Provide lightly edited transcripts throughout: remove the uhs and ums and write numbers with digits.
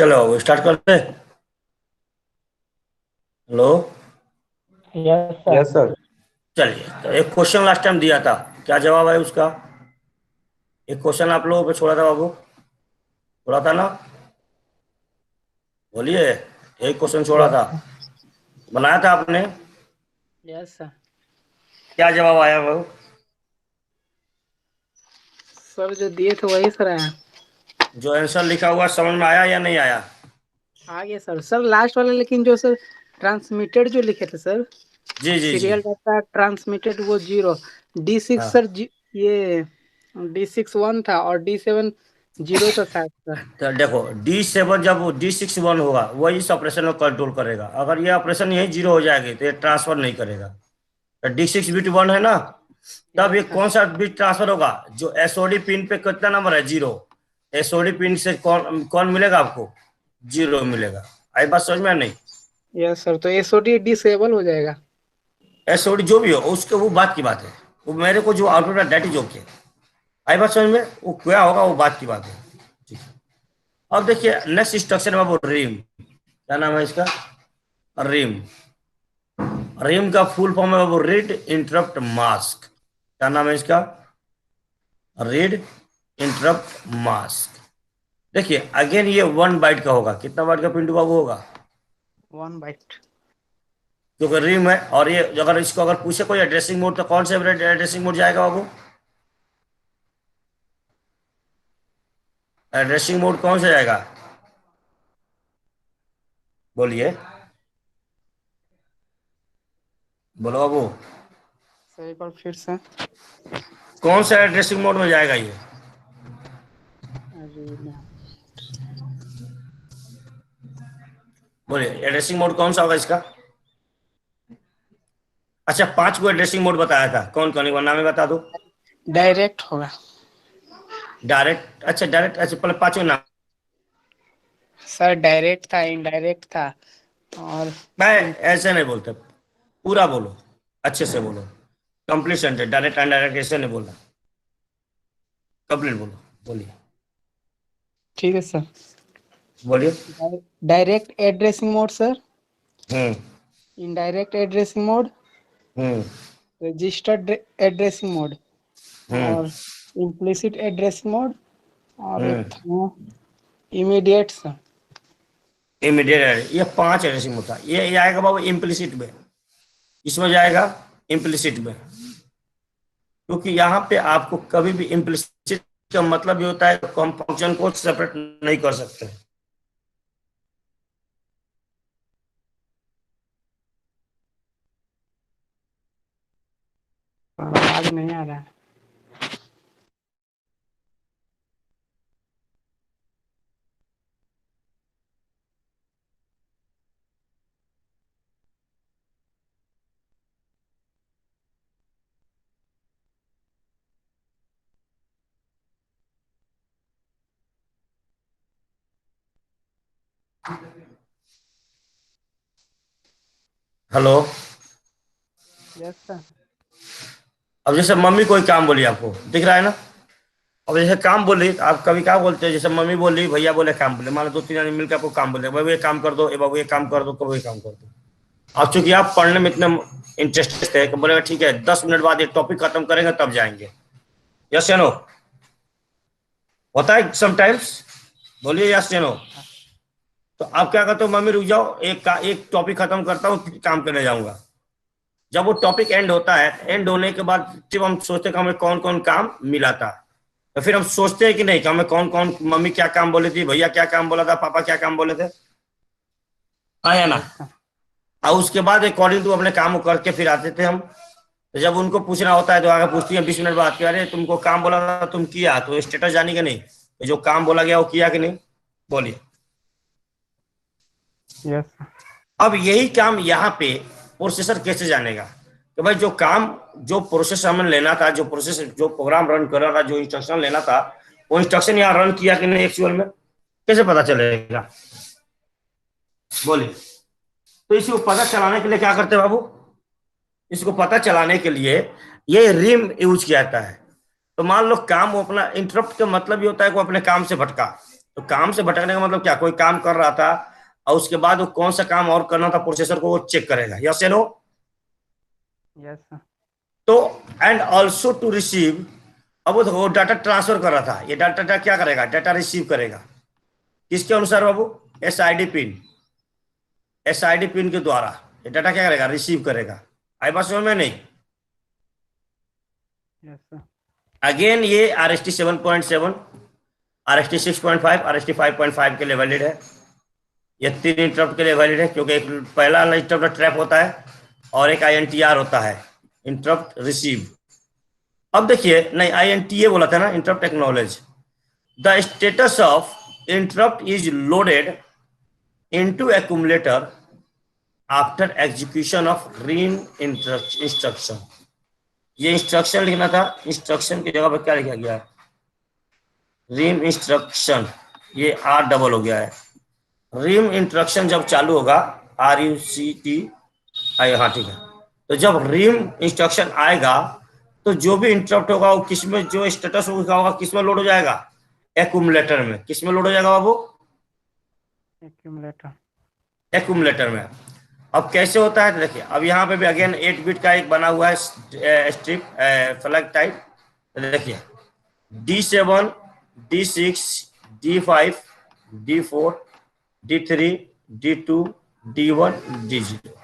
चलो स्टार्ट करते हैं। Hello. Yes sir. Yes sir. चलिए, तो एक क्वेश्चन लास्ट टाइम दिया था, क्या जवाब है उसका? एक क्वेश्चन आप लोगों पे छोड़ा था बाबू, छोड़ा था ना? बोलिए। एक क्वेश्चन छोड़ा यस था, सर। बनाया था आपने? Yes sir. क्या जवाब आया बाबू? सर जो दिए थे वही सर आया। जो आंसर लिखा हुआ समझ में आया या नहीं आया? आ गया सर। सर लास्ट वाला लेकिन जो सर ट्रांसमिटेड जो लिखे थे सर, जी जी जी। सीरियल डाटा ट्रांसमिटेड वो जीरो। D6 हाँ, सर ये D6 1 था और D7 जीरो था शायद सर। तो देखो D7 जब D6 1 होगा वही इस ऑपरेशन को कंट्रोल करेगा। अगर ये ऑपरेशन यही जीरो हो जाएगी तो ये ट्रांसफर नहीं करेगा। तो D6 बिट 1 है ना, तब ये यस सर। कौन सा बिट ट्रांसफर होगा? जो एसओडी पिन पे कितना नंबर है? जीरो। एसओडी पिन से कौन कौन मिलेगा आपको? जीरो मिलेगा। आई बात समझ में? नहीं, यस सर, तो SOD डिसेबल हो जाएगा। एसओडी जो भी हो उसके वो बात की बात है। वो मेरे को जो आउटपुट है दैट इज ओके। आई बात समझ में? वो क्या होगा वो बात की बात है। ठीक है। अब देखिए नेक्स्ट इंस्ट्रक्शन में वो रिम, क्या नाम है इसका? रिम। रिम का फुल फॉर्म है वो रीड इंटरप्ट मास्क। क्या नाम है इसका? Read interrupt mask. देखिए अगेन ये 1 बाइट का होगा। कितना बाइट का पिंटू बाबू होगा? 1 बाइट। क्योंकि रिम है। और ये अगर इसको अगर पूछे कोई एड्रेसिंग मोड तो कौन से एड्रेसिंग मोड जाएगा बाबू? एड्रेसिंग मोड कौन सा जाएगा? बोलिए, बोलो बाबू। सर एक बार फिर से। कौन सा एड्रेसिंग मोड में जाएगा ये? अरे बोलिए एड्रेसिंग मोड कौन सा होगा इसका? अच्छा, 5 को एड्रेसिंग मोड बताया था, कौन कौन? एक बार नाम बता दो। डायरेक्ट होगा। डायरेक्ट, अच्छा डायरेक्ट, अच्छा पहले पांचों नाम। सर डायरेक्ट था, इनडायरेक्ट था और मैं ऐसे नहीं बोलते, पूरा बोलो, अच्छे से बोलो। कंप्लीट सेंटेंस, डायरेक्ट अनडायरेक्ट ऐसे नहीं बोलना। कंप्लीट बोलो, बोलिए। ठीक है सर। बोलिए। डायरेक्ट एड्रेसिंग मोड सर, हम्म। इनडायरेक्ट एड्रेसिंग मोड, हम्म। रजिस्टर्ड एड्रेसिंग मोड हम्म। और इम्प्लिसिट एड्रेसिंग मोड और एक हम्म। था इमीडिएट सर। इमीडिएट, ये 5 एड्रेसिंग होता है। ये आएगा बाबू इम्प्लिसिट में, इसमें जाएगा इम्प्लिसिट में। क्योंकि यहाँ पे आपको कभी भी इम्प्लिसिट का मतलब ये होता है कि हम फंक्शन को सेपरेट नहीं कर सकते। आवाज नहीं आ रहा है। हेलो। Yes sir. अब जैसे मम्मी कोई काम बोली, आपको दिख रहा है ना? अब जैसे काम बोली तो आप कभी क्या बोलते हैं? जैसे मम्मी बोली, भैया बोले, काम बोले, मान लो 2 3 आदमी मिलकर आपको काम बोले, बाबू ये काम कर दो, ए बाबू ये काम कर दो, कब ये काम कर दो। अब चूंकि आप पढ़ने में इतने इंटरेस्टेड है कि बोलेगा ठीक है 10 मिनट बाद ये टॉपिक खत्म करेंगे तब जाएंगे। यस या नो? होता है समटाइम्स। बोलिए यस या नो। तो आप क्या करते हो? मम्मी रुक जाओ, एक टॉपिक खत्म करता हूँ फिर काम करने जाऊंगा। जब वो टॉपिक एंड होता है, एंड होने के बाद जब हम सोचते हैं कि हमें कौन कौन काम मिला था, तो फिर हम सोचते हैं कि नहीं कि हमें कौन कौन, मम्मी क्या काम बोली थी, भैया क्या काम बोला था, पापा क्या काम बोले थे। हाँ या ना? Yes sir. और उसके बाद अकॉर्डिंग टू अपने काम को करके फिर आते थे हम। तो जब उनको पूछना होता है तो आगे पूछती है 20 मिनट बाद कि अरे तुमको काम बोला था तुम किया, तो स्टेटस जानी कि नहीं कि जो काम बोला गया वो किया कि नहीं? बोलिए। Yes sir. अब यही काम यहाँ पे प्रोसेसर कैसे जानेगा कि भाई जो काम, जो प्रोसेस हमें लेना था, जो प्रोसेस, जो प्रोग्राम रन कर रहा था, जो इंस्ट्रक्शन लेना था, वो इंस्ट्रक्शन यहाँ रन किया कि नहीं एक्चुअल में, कैसे पता चलेगा? बोलिए। तो इसको पता चलाने के लिए क्या करते हैं बाबू? इसको पता चलाने के लिए ये रिम यूज किया जाता है। तो मान लो काम वो अपना इंटरप्ट का मतलब ये होता है कि वो अपने काम से भटका, तो काम से भटकने का मतलब क्या, कोई काम कर रहा था और उसके बाद वो कौन सा काम और करना था प्रोसेसर को, वो चेक करेगा, यस या नो। Yes sir. तो एंड ऑल्सो टू रिसीव, अब वो डाटा ट्रांसफर कर रहा था, ये डाटा क्या करेगा, डाटा रिसीव करेगा किसके अनुसार बाबू, एसआईडी पिन, एसआईडी पिन के द्वारा ये डाटा क्या करेगा, रिसीव करेगा। आई बात समझ में नहीं। Yes sir. अगेन ये RST 7.7, RST 6.5, RST 5.5 के लिए वैलिड है। ये 3 इंटरप्ट के लिए वैलिड है, क्योंकि एक पहला इंटरप्ट ट्रैप होता है और एक INTR होता है, इंटरप्ट रिसीव। अब देखिए, नहीं INTA बोला था ना, interrupt acknowledge. The status of interrupt is loaded into accumulator after execution of RIM instruction. ये इंस्ट्रक्शन लिखना था, इंस्ट्रक्शन की जगह पर क्या लिखा गया है, रीम इंस्ट्रक्शन, ये R डबल हो गया है। रीम इंस्ट्रक्शन जब चालू होगा, RUCT, हाँ ठीक है, तो जब रीम इंस्ट्रक्शन आएगा तो जो भी इंटरप्ट होगा वो किसमें, जो स्टेटस होगा किसमें लोड हो जाएगा, एक्यूमुलेटर में। किसमें लोड हो जाएगा बाबू, एक्यूमुलेटर। एक्यूमुलेटर में। अब कैसे होता है, तो देखिए अब यहाँ पे भी अगेन 8 बिट का एक बना हुआ है स्ट्रिप फ्लैग टाइप। देखिए D7, D6, D5, D4, D3, D2, D1, D0।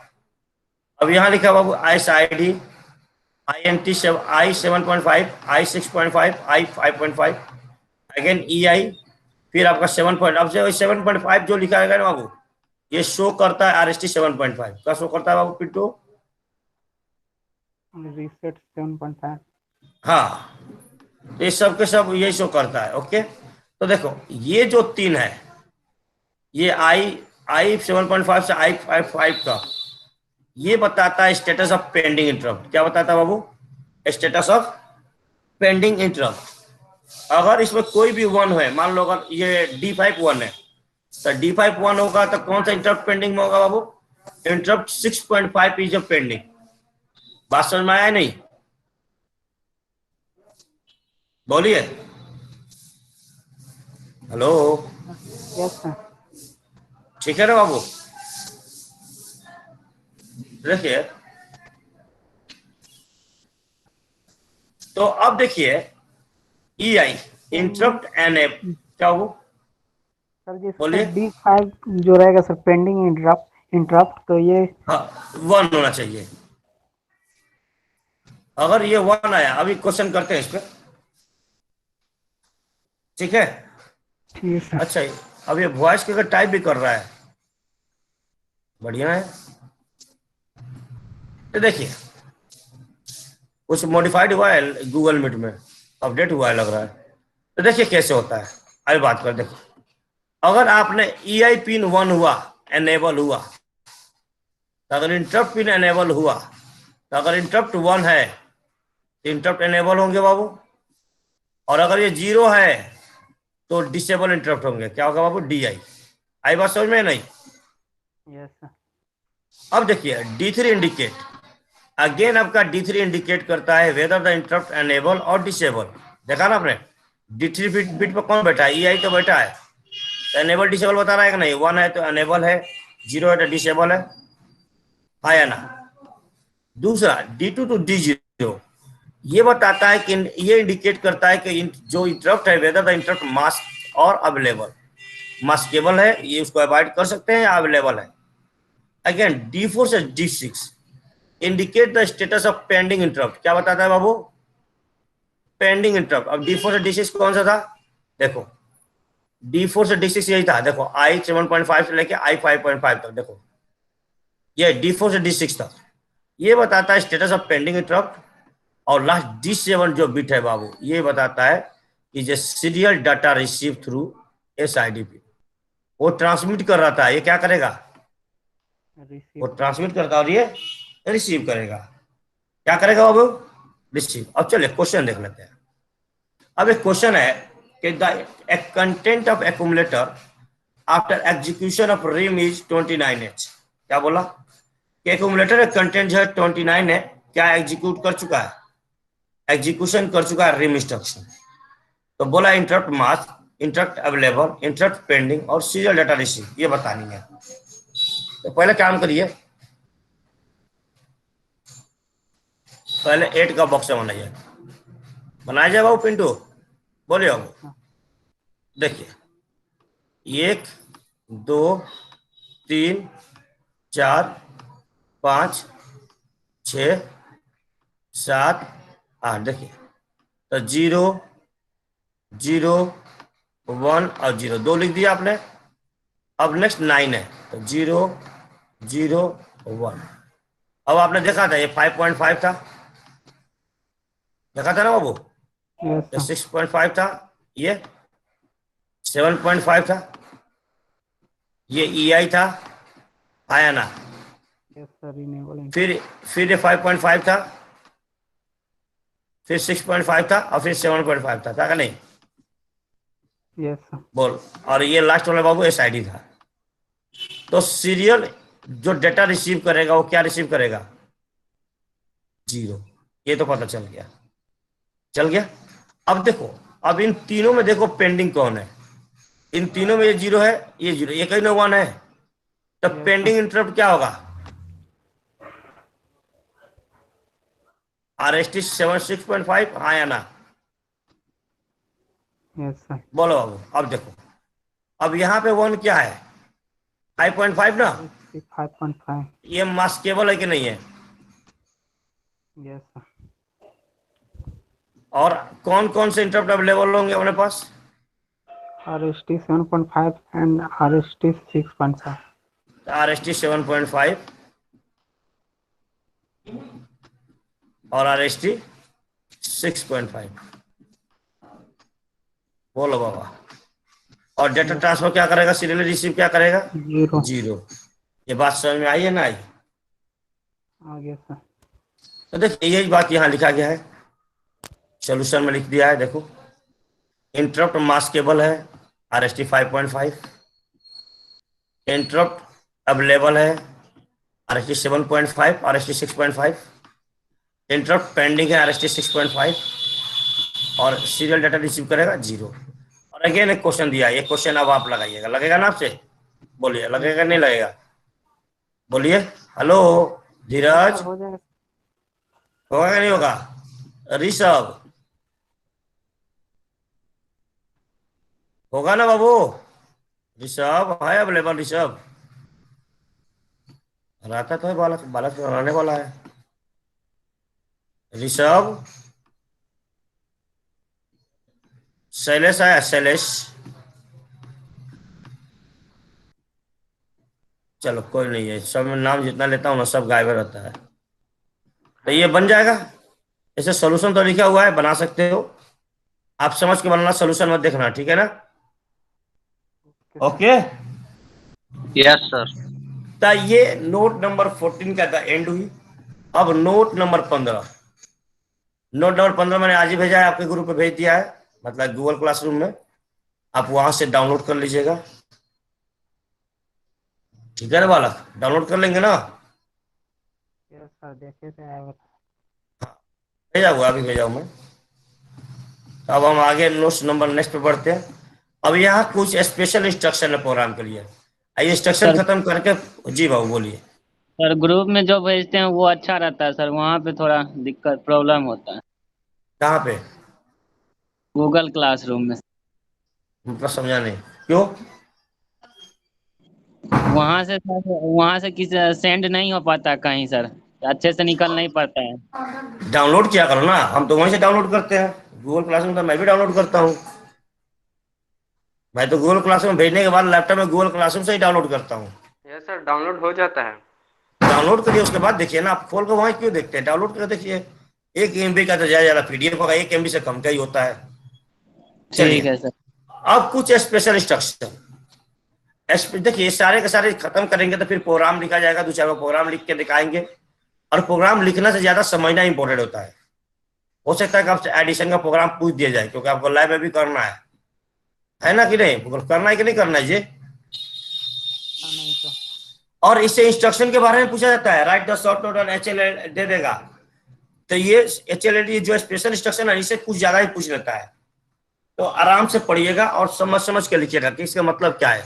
अब यहाँ लिखा बाबू SID, INT I7.5, I6.5, I5.5, again EI, फिर आपका 7. अब जो 7.5 जो लिखा है ना बाबू, ये शो करता है RST 7.5 का, शो करता है बाबू पिंटू। रीसेट 7.5। हाँ, ये सब के सब ये शो करता है। ओके, तो देखो ये जो 3 है, ये I 7.5 से I5 का, ये बताता है स्टेटस ऑफ पेंडिंग इंटरप्ट। क्या बताता है बाबू, स्टेटस ऑफ पेंडिंग इंटरप्ट। अगर इसमें कोई भी 1 है, मान लो अगर ये D5 1 है, तो D5 1 होगा तो कौन सा इंटरप्ट पेंडिंग में होगा बाबू, इंटरप्ट 6.5 इज पेंडिंग। बात समझ में आया नहीं, बोलिए, हेलो, यस सर। ठीक है ना बाबू। देखिए, तो अब देखिए EI, इंटरप्ट एनेब, क्या हो, सर जी बोलिए। D5 जो रहेगा सर, पेंडिंग इंटरप्ट इंटरप्ट, तो ये हाँ, 1 होना चाहिए। अगर ये 1 आया, अभी क्वेश्चन करते हैं इस पे, ठीक है। ठीक है सर। अच्छा, अब ये वॉइस के अगर टाइप भी कर रहा है, बढ़िया है। तो देखिए कुछ मॉडिफाइड हुआ है गूगल मीट में, अपडेट हुआ है लग रहा है। तो देखिए कैसे होता है, अभी बात कर। देखिए अगर आपने EI पिन 1 हुआ, एनेबल हुआ, तो अगर इंटरप्ट पिन एनेबल हुआ, तो अगर इंटरप्ट 1 है तो इंटरप्ट एनेबल होंगे बाबू, और अगर ये 0 है तो डिसेबल इंटरप्ट होंगे। क्या होगा बाबू, DI। आई बात समझ में नहीं। Yes sir. अब देखिए D3 इंडिकेट, अगेन आपका D3 इंडिकेट करता है वेदर द इंटरप्ट एनेबल और डिसेबल। देखा ना आपने, D3 बिट पर कौन बैठा है, EI तो बैठा है, तो एनेबल डिसेबल बता रहा है कि नहीं, 1 है तो एनेबल है, 0 है तो डिसेबल है, हाँ या ना। दूसरा D2 to D0, ये बताता है कि ये इंडिकेट करता है कि जो इंटरप्ट है वेदर द इंटरप्ट मास्क और अवेलेबल, मास्केबल है, ये उसको अवॉइड कर सकते हैं या अवेलेबल है। अगेन D4 से D6 indicate the status of pending interrupt. क्या बताता है बाबू, पेंडिंग इंटरप्ट। अब D4 से D6 कौन सा था, देखो D4 से D6 यही था, देखो I 7.5 से लेके I 5.5 तक, देखो ये D4 से D6 तक, ये बताता है स्टेटस ऑफ पेंडिंग इंटरप्ट। और लास्ट D7 जो बिट है बाबू, ये बताता है कि जो serial data receive through SID pin, वो ट्रांसमिट कर रहा था, ये क्या करेगा, रिसीव। वो ट्रांसमिट करता और ये रिसीव करेगा। क्या करेगा बाबू, रिसीव। अब चलिए क्वेश्चन देख लेते हैं। अब एक क्वेश्चन है कि the content of accumulator after execution of RIM is 29H। क्या बोला कि एक्यूमुलेटर का कंटेंट जो है 29 है, क्या एग्जीक्यूट कर चुका है, एग्जीक्यूशन कर चुका है रिम इंस्ट्रक्शन। तो बोला interrupt mask interrupt available, interrupt pending और सीरियल डाटा रिसीव, ये बतानी है। तो पहले काम करिए, पहले 8 का बॉक्स बनाइए। बनाया जाए बाबू पिंटू, बोलिए यस बाबू। सर। देखिए 1 2 3 4 5 6 7 8, देखिए तो 0 0 1 और 0, 2 लिख दिया आपने। अब नेक्स्ट 9 है, तो 0 0 1। अब आपने देखा था ये 5.5 था, देखा था ना बाबू, यस ये सर। 6.5 था, ये 7.5 था, ये EI था, आया ना। Yes sir, enable. फिर ये 5.5 था, फिर 6.5 था और फिर 7.5 था का नहीं? Yes sir. बोल। और ये लास्ट वाला बाबू SID था। तो सीरियल जो डेटा रिसीव करेगा वो क्या रिसीव करेगा? 0। ये तो पता चल गया, चल गया। अब देखो, अब इन तीनों में देखो पेंडिंग कौन है। इन तीनों में ये 0 है, ये 0, ये कहीं ना 1 है। तो यस सर। पेंडिंग इंटरप्ट क्या होगा? RST 76.5, हाँ या ना? Yes sir. बोलो बाबू। अब देखो, अब यहाँ पे 1 क्या है? 5.5 ना। RST 5.5। ये मास्केबल है कि नहीं है? Yes sir. और कौन कौन से इंटरप्ट अवेलेबल होंगे अपने पास? RST 7.5 and RST 6.5। RST 7.5 और RST 6.5। बोलो बाबा। और डेटा यस ट्रांसफर क्या करेगा? सीरियल रिसीव क्या करेगा? 0। 0। ये बात समझ में आई है ना? आई? आगे सर। तो देखिए यही बात यहाँ लिखा गया है, सोल्यूशन में लिख दिया है। देखो इंटरप्ट मास्केबल है RST 5.5, इंटरप्ट अवेलेबल है RST 7.5, RST 6.5, इंटरप्ट पेंडिंग है RST 6.5 और सीरियल डाटा रिसीव करेगा 0। और अगेन एक क्वेश्चन दिया है, ये क्वेश्चन अब आप लगाइएगा, लगेगा ना आपसे? बोलिए, यस लगेगा नहीं सर। लगेगा? बोलिए। हेलो यस सर, धीरज, हो जाएगा। होगा कि नहीं होगा? ऋषभ, होगा ना बाबू? ऋषभ है अवेलेबल? ऋषभ रहता तो है, बालक बालक रहने वाला है। ऋषभ, शैलेश आया? शैलेश, चलो कोई नहीं है, सब में नाम जितना लेता हूँ ना सब गायब रहता है। तो ये बन जाएगा। ऐसे सोल्यूशन तो लिखा हुआ है, बना सकते हो आप, समझ के बनाना, सोल्यूशन मत देखना, ठीक है ना? Okay sir. Okay. Yes sir. तो ये नोट नंबर 14 का द एंड हुई। अब नोट नंबर 15, नोट नंबर 15 मैंने आज ही भेजा है आपके ग्रुप पे, भेज दिया है, मतलब गूगल क्लासरूम में, आप वहां से डाउनलोड कर लीजिएगा, ठीक है ना बालक? डाउनलोड कर लेंगे ना? यस सर, देखे थे आएगा। भेजा हुआ, अभी भेजा हूं मैं। अब हम आगे नोट्स नंबर नेक्स्ट पे बढ़ते हैं। अब यहाँ कुछ स्पेशल इंस्ट्रक्शन है प्रोग्राम के लिए, आइए इंस्ट्रक्शन सर खत्म करके। जी बाबू बोलिए। सर ग्रुप में जो भेजते हैं वो अच्छा रहता है सर, वहाँ पे थोड़ा दिक्कत प्रॉब्लम होता है कहाँ पे? गूगल क्लासरूम में। मतलब समझा नहीं, क्यों? वहाँ से किसी सेंड नहीं हो पाता कहीं सर, अच्छे से निकल नहीं पाता है। डाउनलोड किया करो ना, हम तो वहीं से डाउनलोड करते हैं, गूगल क्लासरूम तो मैं भी डाउनलोड करता हूँ। मैं तो गूगल क्लासरूम भेजने के बाद लैपटॉप में गूगल क्लासरूम से ही डाउनलोड करता हूँ। यस सर, डाउनलोड हो जाता है। डाउनलोड करिए, उसके बाद देखिए ना, आप खोल कर वहां क्यों देखते हैं? डाउनलोड करके देखिए। 1 MB का तो ज्यादा PDF होगा, 1 MB से कम का ही होता है। ठीक चलिए, है सर। अब कुछ स्पेशल इंस्ट्रक्शन। देखिए ये सारे के सारे खत्म करेंगे तो फिर प्रोग्राम लिखा जाएगा, 2-4 प्रोग्राम लिख के दिखाएंगे। और प्रोग्राम लिखने से ज्यादा समझना इंपॉर्टेंट होता है। हो सकता है कि आपसे एडिशन का प्रोग्राम पूछ दिया जाए, क्योंकि आपको लैब में भी करना है ना कि नहीं? करना है कि नहीं करना है ये? नहीं सर। और इससे इंस्ट्रक्शन के बारे में पूछा जाता है, right the short note on HL दे देगा। तो ये HLD जो स्पेशल इंस्ट्रक्शन है, इससे कुछ ज्यादा ही पूछ लेता है। तो आराम से पढ़िएगा और समझ समझ के लिखिएगा कि इसका मतलब क्या है,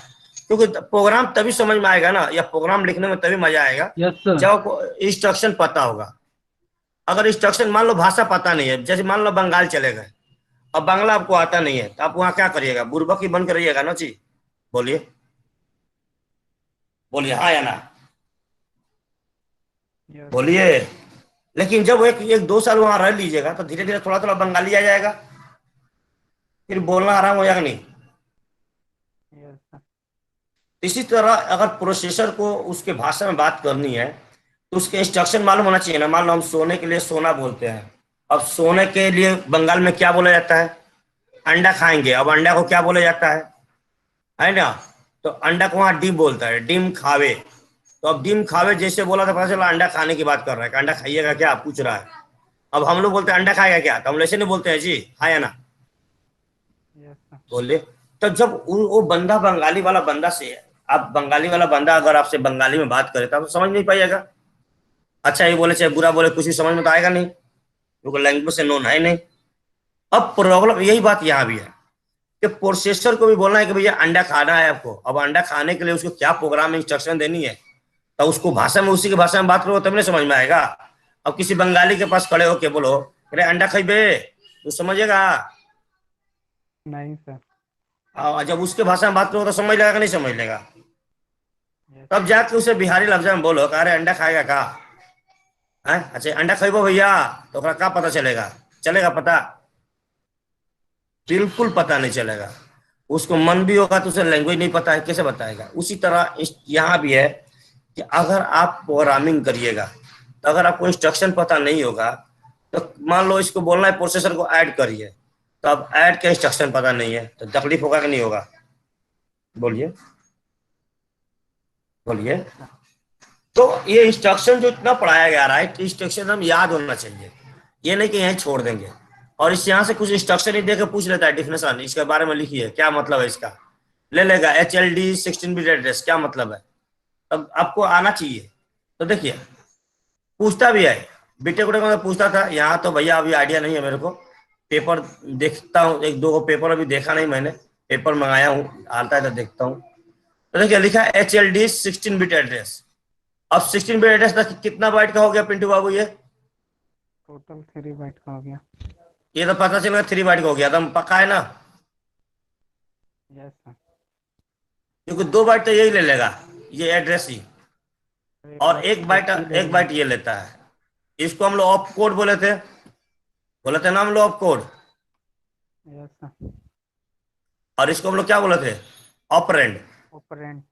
क्योंकि प्रोग्राम तभी समझ में आएगा ना, या प्रोग्राम लिखने में तभी मजा आएगा यस सर। जब आपको इंस्ट्रक्शन पता होगा। अगर इंस्ट्रक्शन, मान लो भाषा पता नहीं है, जैसे मान लो बंगाल चले गए, अब बांग्ला आपको आता नहीं है, तो आप वहां क्या करिएगा, बुर्बक ही बन कर रहिएगा ना जी। बोलिए बोलिए, हाँ या ना, यस बोलिए। लेकिन जब एक एक 2 साल वहां रह लीजिएगा तो धीरे धीरे थोड़ा थोड़ा बंगाली आ जाएगा, फिर बोलना आराम हो जाएगा नहीं। Yes sir. इसी तरह अगर प्रोसेसर को उसके भाषा में बात करनी है तो उसके इंस्ट्रक्शन मालूम होना चाहिए ना। मान लो हम सोने के लिए सोना बोलते हैं, अब सोने के लिए बंगाल में क्या बोला जाता है, अंडा खाएंगे, अब अंडा को क्या बोला जाता है ना। तो अंडा को वहां डिम बोलता है, डिम खावे। तो अब डिम खावे जैसे बोला तो पता चला अंडा खाने की बात कर रहा है, कि अंडा खाइएगा क्या पूछ रहा है। अब हम लोग बोलते हैं अंडा खाएगा क्या, तो हम लोग ऐसे नहीं बोलते हैं जी, हाँ या ना, यस सर। बोले। तो जब वो बंदा बंगाली वाला बंदा से, आप बंगाली वाला बंदा अगर आपसे बंगाली में बात करे तो आप समझ नहीं पाइएगा। अच्छा ये बोले चाहे बुरा बोले, कुछ भी समझ में तो आएगा नहीं, क्योंकि लैंग्वेज से नोन है नहीं। अब प्रॉब्लम यही बात यहाँ भी है कि प्रोसेसर को भी बोलना है कि भैया अंडा खाना है आपको, अब अंडा खाने के लिए उसको क्या प्रोग्राम इंस्ट्रक्शन देनी है, तो उसको भाषा में, उसी की भाषा में बात करो तब नहीं समझ में आएगा। अब किसी बंगाली के पास खड़े होके बोलो अरे अंडा खाइबे, तो समझेगा। नहीं सर। और जब उसके भाषा में बात करो तो समझ लेगा कि नहीं समझ लेगा। यस तब जाके उसे बिहारी लफ्ज में बोलो कि अरे अंडा खाएगा का है, अच्छा अंडा खाइबो भैया, तो ओकरा का पता चलेगा, चलेगा पता, बिल्कुल पता नहीं चलेगा। उसको मन भी होगा तो उसे लैंग्वेज नहीं पता है, कैसे बताएगा। उसी तरह यहाँ भी है कि अगर आप प्रोग्रामिंग करिएगा तो अगर आपको इंस्ट्रक्शन पता नहीं होगा, तो मान लो इसको बोलना है प्रोसेसर को ऐड करिए, तो अब ऐड के इंस्ट्रक्शन पता नहीं है तो तकलीफ होगा कि नहीं होगा, बोलिए बोलिए। सर। तो ये इंस्ट्रक्शन जो इतना पढ़ाया गया, राइट, इंस्ट्रक्शन हम याद होना चाहिए, ये नहीं कि यहीं छोड़ देंगे। और इस यहाँ से कुछ इंस्ट्रक्शन ही देकर पूछ लेता है डिफिनेशन, इसके बारे में लिखिए क्या मतलब है इसका, ले लेगा HLD 16 बिट एड्रेस क्या मतलब है, तब आपको आना चाहिए। तो देखिए पूछता भी है, बीटेक उटेक में पूछता था, यहाँ तो भैया अभी आइडिया नहीं है मेरे को, पेपर देखता हूँ, एक दो पेपर अभी देखा नहीं मैंने, पेपर मंगाया हूँ, आता है तो देखता हूँ। तो देखिए लिखा है HLD 16 बिट एड्रेस। अब 16 बिट एड्रेस तक कितना बाइट का हो गया पिंटू बाबू, टोटल 3 बाइट का हो गया। ये तो पता चल गया 3 बाइट का हो गया, एकदम पक्का है ना, यस सर। क्योंकि 2 बाइट तो यही ले लेगा, ये एड्रेस ही, एक और बाइट एक बाइट, टेक्स्ट ही ले एक लेंगे। बाइट ये लेता है। इसको हम लोग ऑप कोड बोले थे ना हम लोग ऑप कोड, यस सर। और इसको हम लोग क्या बोले थे, ऑपरेंड। ऑपरेंट।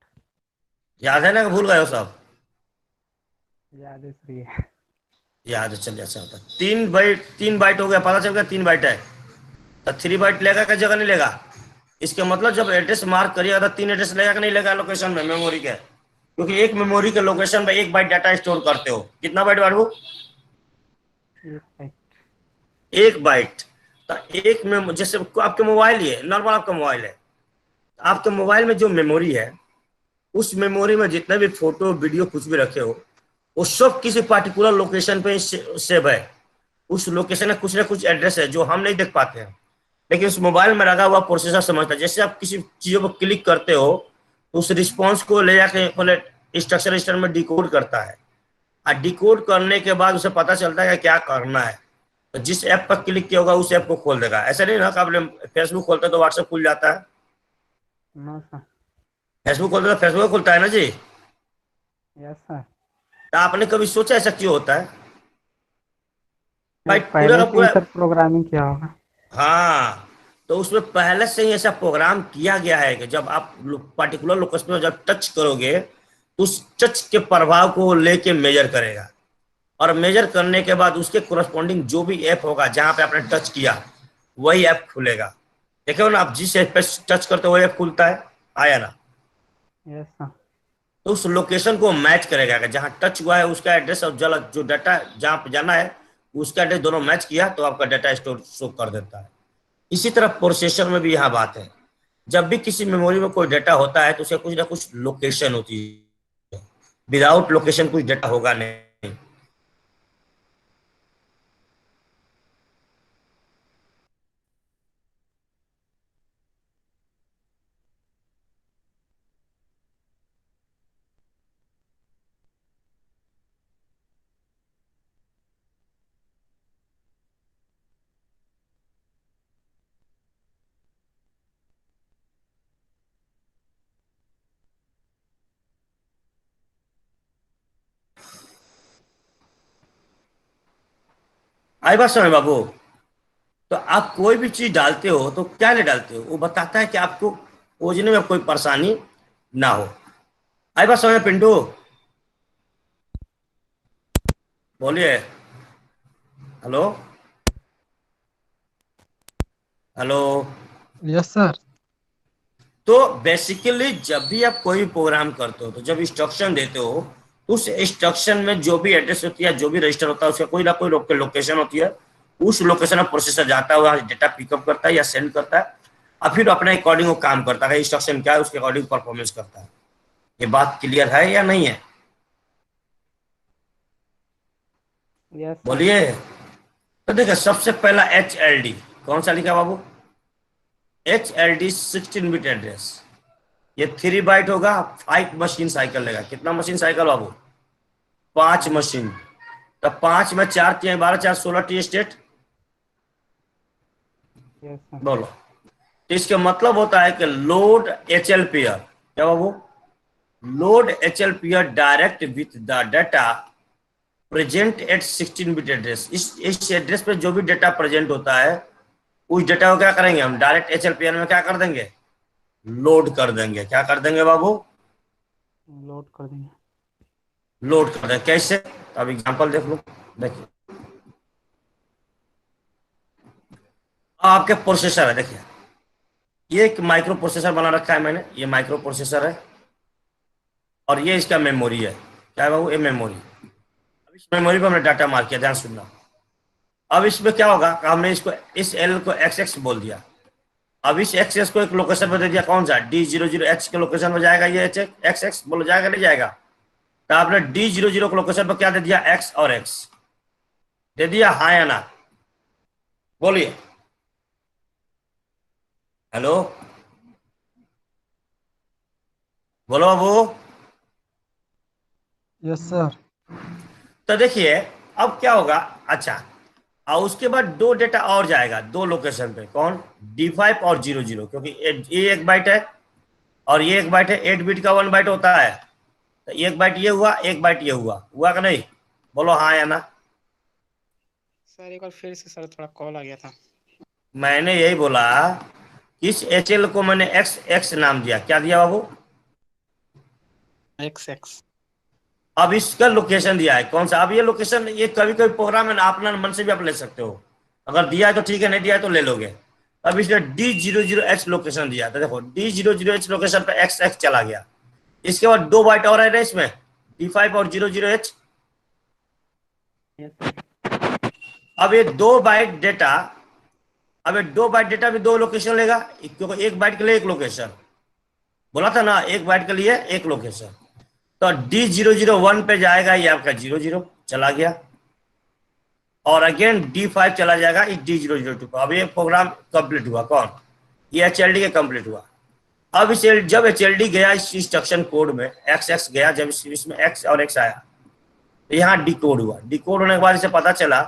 याद है ना कि भूल गए हो सब, याद है सर ये। याद है, चलिए अच्छा होता है। 3 बाइट हो गया, पता चल गया 3 बाइट है, तो 3 बाइट लेगा क्या जगह नहीं लेगा। इसके मतलब जब एड्रेस मार्क करिएगा तो 3 एड्रेस लेगा कि नहीं लेगा लोकेशन में, मेमोरी के, क्योंकि एक मेमोरी के लोकेशन में 1 बाइट डाटा स्टोर करते हो, कितना बाइट बांटू, एक बाइट। 1 बाइट। तो एक में जैसे आपके मोबाइल, ये नॉर्मल आपका मोबाइल है, आपके मोबाइल में जो मेमोरी है, उस मेमोरी में जितने भी फोटो वीडियो कुछ भी रखे हो, वो सब किसी पार्टिकुलर लोकेशन पे सेव है। उस लोकेशन में कुछ ना कुछ एड्रेस है जो हम नहीं देख पाते हैं, लेकिन उस मोबाइल में लगा हुआ प्रोसेसर समझता है। जैसे आप किसी चीजों पर क्लिक करते हो तो उस रिस्पॉन्स को ले जाके पहले इंस्ट्रक्शन रजिस्टर में डिकोड करता है, और डिकोड करने के बाद उसे पता चलता है कि क्या करना है। तो जिस ऐप पर क्लिक किया होगा उस ऐप को खोल देगा। ऐसा नहीं ना कि आप फेसबुक खोलते तो व्हाट्सएप खुल जाता है, नो सर। फेसबुक खोलते तो फेसबुक खुलता है ना जी। Yes sir. तो आपने कभी सोचा ऐसा क्यों होता है भाई, शायद पूरा पहले का से ही पूरा। सर प्रोग्रामिंग किया होगा। हाँ, तो उसमें पहले से ही ऐसा प्रोग्राम किया गया है कि जब आप पर्टिकुलर लोकेशन में जब टच करोगे तो उस टच के प्रभाव को लेके मेजर करेगा, और मेजर करने के बाद उसके कोरस्पॉन्डिंग जो भी ऐप होगा जहां पे आपने टच किया वही ऐप खुलेगा। देखो ना, आप जिस ऐप पे टच करते हो वही ऐप खुलता है, आया ना। Yes sir. तो उस लोकेशन को मैच करेगा कि जहां टच हुआ है उसका एड्रेस और जो डाटा जहां पे जाना है उसका एड्रेस दोनों मैच किया तो आपका डाटा स्टोर शो कर देता है। इसी तरह प्रोसेसर में भी यह बात है, जब भी किसी मेमोरी में कोई डाटा होता है तो उसका कुछ ना कुछ लोकेशन होती है, विदाउट लोकेशन कुछ डाटा होगा नहीं। आई बात समझ बाबू। तो आप कोई भी चीज डालते हो तो क्या ले डालते हो, वो बताता है कि आपको खोजने में कोई परेशानी ना हो। आई बात समझ में पिंटू? बोलिए। Hello hello. Yes sir. तो बेसिकली जब भी आप कोई प्रोग्राम करते हो तो जब इंस्ट्रक्शन देते हो, उस इंस्ट्रक्शन में जो भी एड्रेस होती है, जो भी रजिस्टर होता है, उसका कोई ना कोई लोकेशन होती है। उस लोकेशन में प्रोसेसर जाता है, वहां डेटा पिकअप करता है या सेंड करता है, और फिर अपने अकॉर्डिंग वो काम करता है। इंस्ट्रक्शन क्या है उसके अकॉर्डिंग परफॉर्मेंस करता है। ये बात क्लियर है या नहीं है? Yes sir. बोलिए। तो देखिए, सबसे पहला HLD कौन सा लिखा बाबू? HLD 16 bit address. ये 3 बाइट होगा, 5 मशीन साइकिल लेगा। कितना मशीन साइकिल बाबू? 5 मशीन। तो 5 में 4 3 12 4 16 टी स्टेट। Yes sir. बोलो। तो इसका मतलब होता है कि लोड HL पेयर, क्या बाबू? Load HL pair direct with the data present at 16 bit address. इस एड्रेस पे जो भी डाटा प्रेजेंट होता है, उस डाटा को क्या करेंगे हम? डायरेक्ट HL पेयर में क्या कर देंगे? लोड कर देंगे। क्या कर देंगे बाबू? लोड कर देंगे। लोड कर देंगे। कैसे? तो अब एग्जांपल देख लो। देखिए, आपके प्रोसेसर है, देखिए ये एक माइक्रो प्रोसेसर बना रखा है मैंने। ये माइक्रो प्रोसेसर है और ये इसका मेमोरी है। क्या है बाबू? ये मेमोरी। अब इस मेमोरी पर हमने डाटा मार किया, ध्यान सुनना। अब इसमें क्या होगा, हमने इसको, इस एल को XX बोल दिया। अब इस एक्स को एक लोकेशन पर दे दिया, कौन सा? D00H के लोकेशन पर जाएगा ये XX। बोलो जाएगा नहीं जाएगा? तो आपने D00 के लोकेशन पर क्या दे दिया? X और X दे दिया, हाँ या ना? बोलिए। हेलो, बोलो बाबू। Yes sir. तो देखिए, अब क्या होगा, अच्छा, और उसके बाद दो डेटा और जाएगा दो लोकेशन पे। कौन? D5 और 00, क्योंकि ये 1 बाइट है और ये 1 बाइट है। 8 बिट का 1 बाइट होता है। तो 1 बाइट ये हुआ, 1 बाइट ये हुआ। हुआ कि नहीं? बोलो हाँ या ना? सर एक बार फिर से सर, थोड़ा कॉल आ गया था। मैंने यही बोला, इस HL को मैंने XX नाम दिया। क्या दिया बाबू? XX। अब इसका लोकेशन दिया है कौन सा? अब ये लोकेशन, ये कभी कभी प्रोग्राम है ना, अपना मन से भी आप ले सकते हो। अगर दिया है तो ठीक है, नहीं दिया है तो ले लोगे। अब इसने D00H लोकेशन दिया, तो देखो D00H लोकेशन पे XX चला गया। इसके बाद 2 बाइट और है ना इसमें, D5 और 00H। Yes sir. अब ये 2 बाइट डेटा, अब ये 2 बाइट डेटा भी दो लोकेशन लेगा, क्योंकि 1 बाइट के लिए एक लोकेशन बोला था ना, 1 बाइट के लिए एक लोकेशन। तो D001 पे जाएगा, ये आपका 00 चला गया, और अगेन D5 चला जाएगा इस D002 पर। अब ये प्रोग्राम कंप्लीट हुआ। कौन? ये HLD के कंप्लीट हुआ। अब इस जब HLD गया इस इंस्ट्रक्शन कोड में, XX गया, जब इसमें X और X आया तो यहाँ डिकोड हुआ। डिकोड होने के बाद इसे पता चला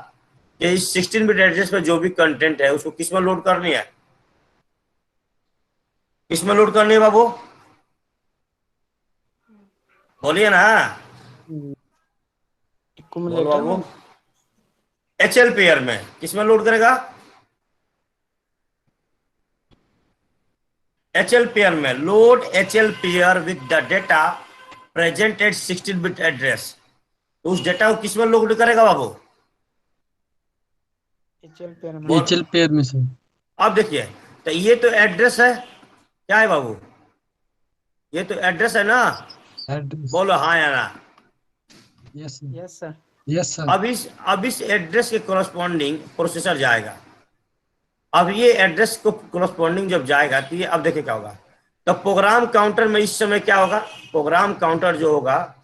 कि इस 16 बिट एड्रेस पे जो भी कंटेंट है उसको किस में लोड करनी है? किस में लोड करनी है बाबू? बोलिए ना। बोलो एक्यूमुलेटर बाबू। में। HL पेयर में। किस में लोड करेगा? HL पेयर में। Load HL pair with the data presented 16 bit address. तो उस डेटा को किस में लोड करेगा बाबू? HL पेयर में। बोल। HL पेयर में सर। अब देखिए, तो ये तो एड्रेस है, क्या है बाबू? ये तो एड्रेस है ना? एड्रेस। बोलो हाँ या ना? Yes sir. Yes sir. Yes sir. अब इस एड्रेस के कोरस्पॉन्डिंग प्रोसेसर जाएगा। अब ये एड्रेस को कोरस्पॉन्डिंग जब जाएगा तो ये, अब देखिए क्या होगा। तो प्रोग्राम काउंटर में इस समय क्या होगा? प्रोग्राम काउंटर जो होगा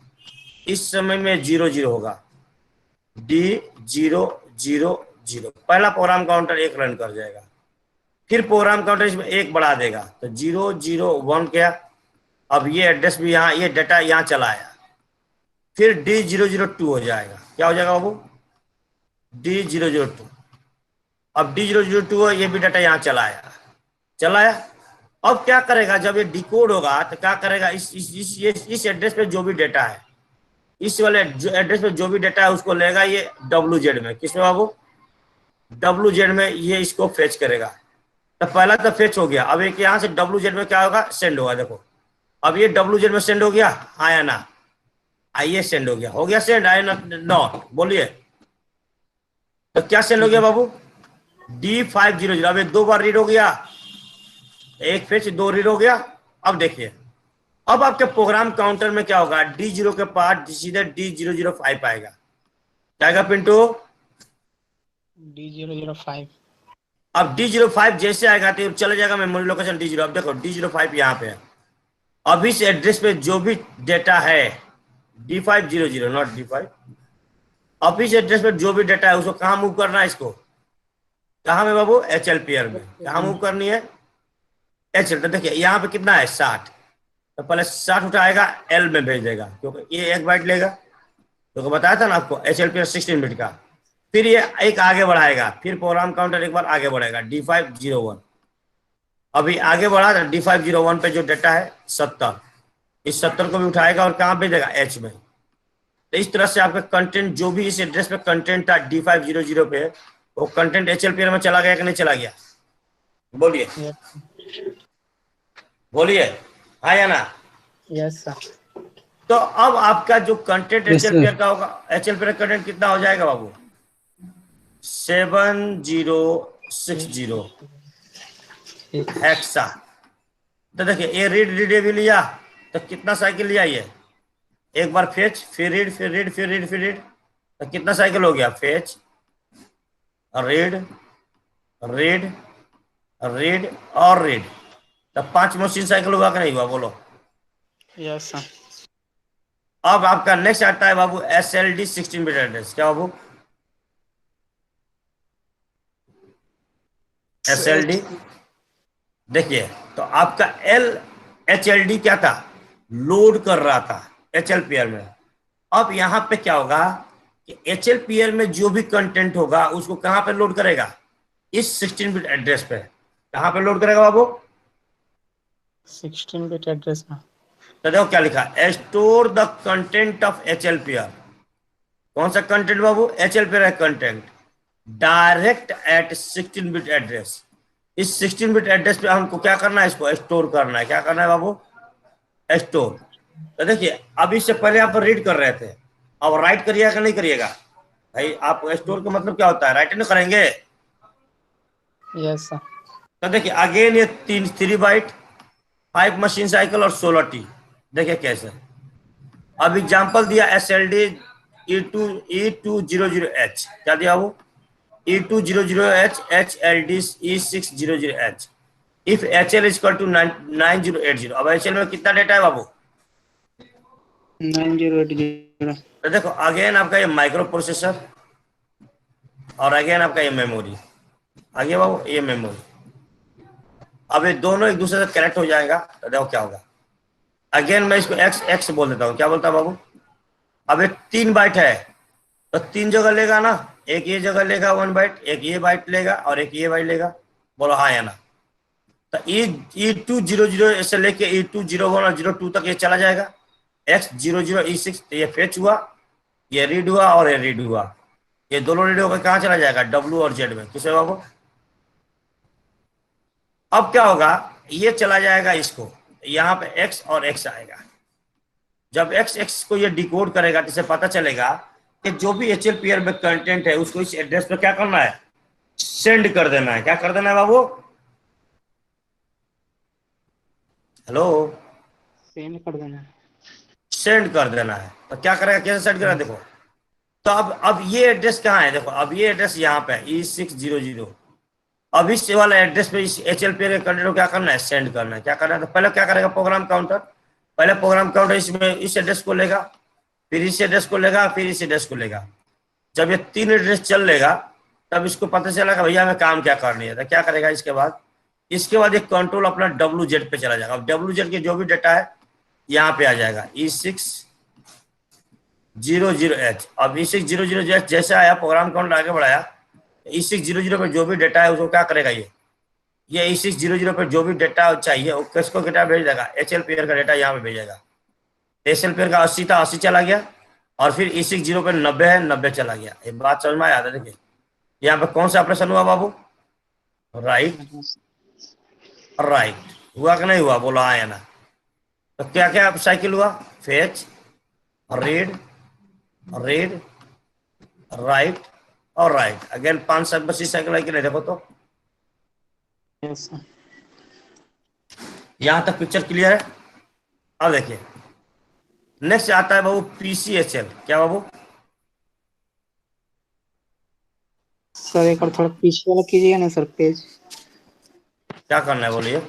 इस समय में 00 होगा। D000 पहला प्रोग्राम काउंटर 1 रन कर जाएगा। फिर प्रोग्राम काउंटर इसमें 1 बढ़ा देगा, तो 001 क्या? अब ये एड्रेस भी यहाँ, ये डाटा यहाँ चला आया। फिर D002 हो जाएगा। क्या हो जाएगा बाबू? D002। अब D002 ये भी डाटा यहाँ चलाया। अब क्या करेगा, जब ये डिकोड होगा तो क्या करेगा, इस एड्रेस पे जो भी डेटा है, इस वाले एड्रेस पे जो भी डेटा है उसको लेगा ये WZ में। किसमें बाबू? डब्ल्यू जेड में ये इसको फेच करेगा। तो पहला तो फेच हो गया, अब एक यहाँ से डब्ल्यू जेड में क्या होगा, सेंड होगा। देखो अब ये डब्ल्यू जेड में सेंड हो गया, हाँ या ना, आइए सेंड हो गया सेंड, आए ना, नो बोलिए। तो क्या सेंड हो गया बाबू, D500। अब ये 2 बार रीड हो गया, एक फेच 2 रीड हो गया। अब देखिए अब आपके प्रोग्राम काउंटर में क्या होगा, D0 के पास सीधे D005 आएगा। क्या आएगा पिंटू, D005। अब D05 जैसे आएगा तो चला जाएगा मेमोरी लोकेशन D0। अब देखो D05 यहाँ पे है। अब इस एड्रेस पे जो भी डेटा है D500 नॉट D5, अब इस एड्रेस पे जो भी डेटा है उसको कहाँ मूव करना है, इसको कहाँ में बाबू, HLPR में। कहाँ मूव करनी है, HL। तो देखिए यहाँ पे कितना है 60, तो पहले 60 उठाएगा L में भेज देगा, क्योंकि ये 1 बाइट लेगा, तो बताया था ना आपको HLPR 16 बिट का। फिर ये एक आगे बढ़ाएगा, फिर प्रोग्राम काउंटर एक बार आगे बढ़ेगा D501। अभी आगे बढ़ा D501 पे जो डेटा है 70, इस 70 को भी उठाएगा और कहाँ भेजेगा, H में। तो इस तरह से आपका कंटेंट जो भी इस एड्रेस पे कंटेंट था D500 पे, वो कंटेंट HLPR में चला गया कि नहीं चला गया, बोलिए बोलिए, हाँ या ना। Yes sir. तो अब आपका जो कंटेंट Yes, sir. HLPR का होगा, HLPR कंटेंट कितना हो जाएगा बाबू, 7060 हेक्सा। तो देखिए ये रीड भी लिया, तो कितना साइकिल लिया ये, एक बार फेच, फिर रीड, फिर रीड, फिर रीड, फिर रीड, तो कितना साइकिल हो गया, फेच, रीड, रीड, रीड और रीड। तो 5 मशीन साइकिल हुआ कि नहीं हुआ, बोलो। Yes sir. अब आपका नेक्स्ट आता है बाबू SLD 16 बिट एड्रेस। क्या बाबू, SLD देखिए, तो आपका HLD क्या था, लोड कर रहा था HLPR में। अब यहाँ पे क्या होगा कि HLPR में जो भी कंटेंट होगा उसको कहाँ पे लोड करेगा, इस 16 बिट एड्रेस पे। कहाँ पे लोड करेगा बाबू, 16 बिट एड्रेस में। तो देखो क्या लिखा, store the content of HLPR। कौन सा कंटेंट बाबू, HLPR content direct at 16 bit address. इस 16 बिट एड्रेस पे हमको क्या करना है, इसको स्टोर करना है। क्या करना है बाबू, स्टोर। तो देखिए अब इससे पहले आप रीड कर रहे थे, अब राइट करिएगा कि नहीं करिएगा भाई। आप स्टोर का मतलब क्या होता है, राइट नहीं करेंगे। Yes sir. तो देखिए अगेन ये 3 बाइट, 5 मशीन साइकिल और 16 टी। देखिए कैसे, अब एग्जांपल दिया SLD E200H। क्या दिया वो, E200H HLD E600H if HL is equal to 9080। अब HL में कितना डेटा है बाबू, 9080। तो देखो अगेन आपका ये माइक्रो प्रोसेसर और अगेन आपका ये मेमोरी, आगे बाबू ये मेमोरी। अब ये दोनों एक दूसरे से कनेक्ट हो जाएगा, तो देखो क्या होगा। अगेन मैं इसको x बोल देता हूँ, क्या बोलता बाबू। अब ये 3 बाइट है, तो 3 जगह लेगा ना, एक ये जगह लेगा 1 बाइट, एक ये बाइट लेगा और एक ये बाइट लेगा, बोलो हाँ या ना। तो E200 से लेके E201 और 02 तक ये चला जाएगा, X00 E6। तो ये फेच हुआ, ये रीड हुआ और ये रीड हुआ, ये दोनों रीड होकर कहाँ चला जाएगा, W और Z में। किसे बाबू, अब क्या होगा, ये चला जाएगा इसको, यहाँ पे X और X आएगा। जब X को ये डिकोड करेगा तो इसे पता चलेगा कि जो भी HLPR में कंटेंट है उसको इस एड्रेस पे क्या करना है, सेंड कर देना है। क्या कर देना है बाबू, हेलो, सेंड कर देना है। सेंड कर देना है। तो क्या करेगा, कैसे सेंड करेगा, देखो। तो अब ये एड्रेस कहाँ है, देखो अब ये एड्रेस यहाँ पे E600। अब इस वाला एड्रेस पे इस HLPR के कंटेंट को क्या करना है, सेंड करना है। क्या करना है, तो पहले क्या करेगा प्रोग्राम काउंटर, पहले प्रोग्राम काउंटर इसमें इस एड्रेस को लेगा, फिर इस एड्रेस को लेगा, फिर इस एड्रेस को लेगा। जब ये 3 एड्रेस चल लेगा तब इसको पता चलेगा भैया हमें काम क्या करनी है। तो क्या करेगा, इसके बाद एक कंट्रोल अपना WZ पे चला जाएगा। अब WZ के जो भी डेटा है यहाँ पे आ जाएगा E600H। अब E600H जैसे आया, प्रोग्राम काउंटर आगे बढ़ाया, E600 पे जो भी डेटा है उसको क्या करेगा, ये E600 पे जो भी डेटा चाहिए वो किसको डेटा भेज देगा, HLPR का डेटा यहाँ पे भेजेगा। HLPR का 80 था, 80 चला गया, और फिर E60 पे 90 है, 90 चला गया। ये बात समझ में आया था, देखिए यहाँ पे कौन सा ऑपरेशन हुआ बाबू? राइट, राइट हुआ कि नहीं हुआ? बोलो हाँ या ना। तो क्या क्या साइकिल हुआ? फेच, रीड, रीड, राइट और राइट। अगेन 5 साइकिल है कि नहीं? देखो तो यस सर। यहां तक पिक्चर क्लियर है। अब देखिए नेक्स्ट आता है बाबू पीसीएचएल। क्या बाबू? सर एक बार थोड़ा पीछे वाला कीजिएगा ना सर, पेज। क्या करना है बोलिए,